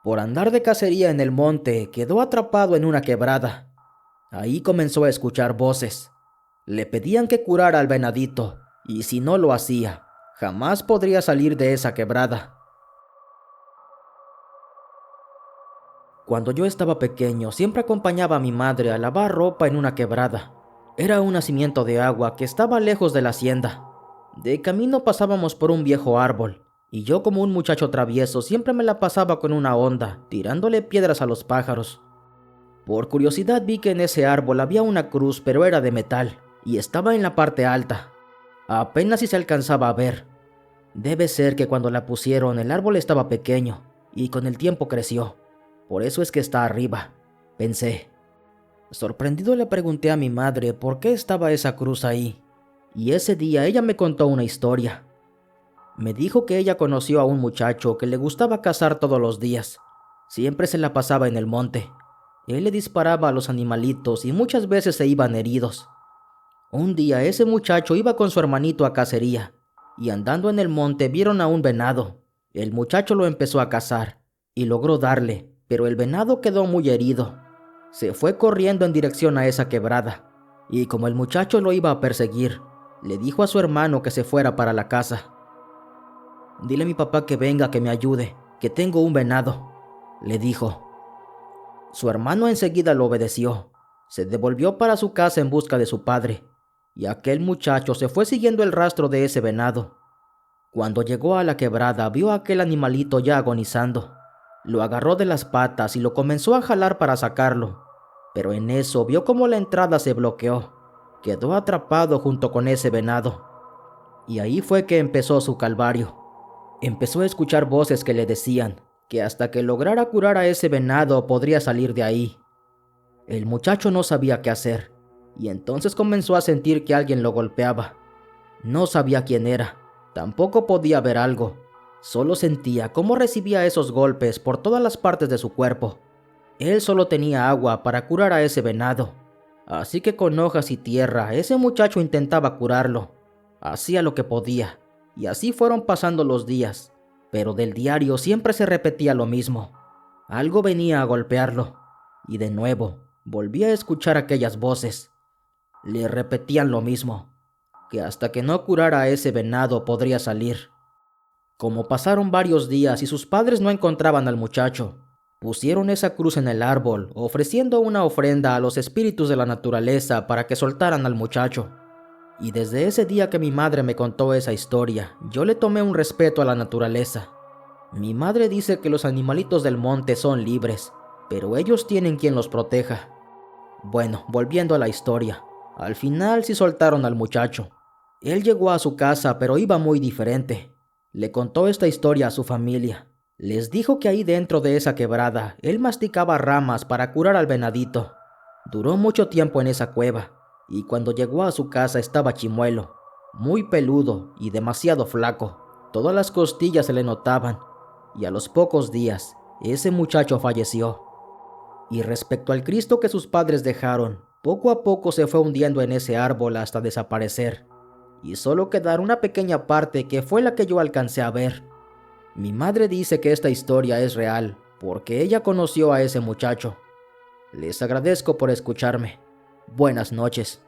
Por andar de cacería en el monte, quedó atrapado en una quebrada. Ahí comenzó a escuchar voces. Le pedían que curara al venadito, y si no lo hacía, jamás podría salir de esa quebrada. Cuando yo estaba pequeño, siempre acompañaba a mi madre a lavar ropa en una quebrada. Era un nacimiento de agua que estaba lejos de la hacienda. De camino pasábamos por un viejo árbol, y yo, como un muchacho travieso, siempre me la pasaba con una honda, tirándole piedras a los pájaros. Por curiosidad vi que en ese árbol había una cruz, pero era de metal, y estaba en la parte alta. Apenas si se alcanzaba a ver. Debe ser que cuando la pusieron el árbol estaba pequeño, y con el tiempo creció. Por eso es que está arriba, pensé. Sorprendido le pregunté a mi madre por qué estaba esa cruz ahí, y ese día ella me contó una historia. Me dijo que ella conoció a un muchacho que le gustaba cazar todos los días. Siempre se la pasaba en el monte. Él le disparaba a los animalitos y muchas veces se iban heridos. Un día ese muchacho iba con su hermanito a cacería, y andando en el monte vieron a un venado. El muchacho lo empezó a cazar, y logró darle, pero el venado quedó muy herido. Se fue corriendo en dirección a esa quebrada, y como el muchacho lo iba a perseguir, le dijo a su hermano que se fuera para la casa. «Dile a mi papá que venga, que me ayude, que tengo un venado», le dijo. Su hermano enseguida lo obedeció. Se devolvió para su casa en busca de su padre, y aquel muchacho se fue siguiendo el rastro de ese venado. Cuando llegó a la quebrada, vio a aquel animalito ya agonizando. Lo agarró de las patas y lo comenzó a jalar para sacarlo, pero en eso vio cómo la entrada se bloqueó. Quedó atrapado junto con ese venado. Y ahí fue que empezó su calvario. Empezó a escuchar voces que le decían que hasta que lograra curar a ese venado podría salir de ahí. El muchacho no sabía qué hacer, y entonces comenzó a sentir que alguien lo golpeaba. No sabía quién era, tampoco podía ver algo. Solo sentía cómo recibía esos golpes por todas las partes de su cuerpo. Él solo tenía agua para curar a ese venado, así que con hojas y tierra ese muchacho intentaba curarlo. Hacía lo que podía, y así fueron pasando los días, pero del diario siempre se repetía lo mismo. Algo venía a golpearlo, y de nuevo volvía a escuchar aquellas voces. Le repetían lo mismo, que hasta que no curara a ese venado podría salir. Como pasaron varios días y sus padres no encontraban al muchacho, pusieron esa cruz en el árbol, ofreciendo una ofrenda a los espíritus de la naturaleza para que soltaran al muchacho. Y desde ese día que mi madre me contó esa historia, yo le tomé un respeto a la naturaleza. Mi madre dice que los animalitos del monte son libres, pero ellos tienen quien los proteja. Bueno, volviendo a la historia, al final sí soltaron al muchacho. Él llegó a su casa, pero iba muy diferente. Le contó esta historia a su familia. Les dijo que ahí dentro de esa quebrada, él masticaba ramas para curar al venadito. Duró mucho tiempo en esa cueva, y cuando llegó a su casa estaba chimuelo, muy peludo y demasiado flaco. Todas las costillas se le notaban, y a los pocos días, ese muchacho falleció. Y respecto al Cristo que sus padres dejaron, poco a poco se fue hundiendo en ese árbol hasta desaparecer, y solo quedar una pequeña parte que fue la que yo alcancé a ver. Mi madre dice que esta historia es real, porque ella conoció a ese muchacho. Les agradezco por escucharme. Buenas noches.